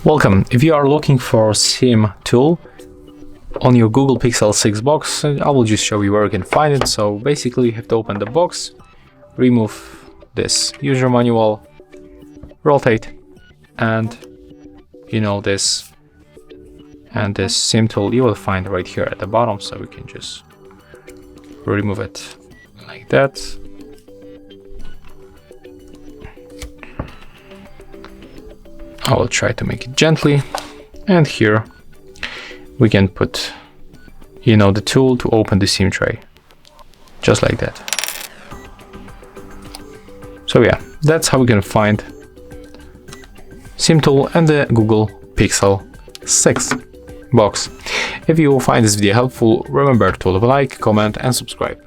Welcome. If you are looking for a SIM tool on your Google Pixel 6 box, I will just show you where you can find it. So basically you have to open the box, remove this user manual, rotate, and this and this SIM tool you will find right here at the bottom. So we can just remove it like that. I will try to make it gently, and here we can put the tool to open the SIM tray, just like that. So yeah, that's how we can find SIM tool and the Google Pixel 6 box. If you find this video helpful, remember to leave a like, comment and subscribe.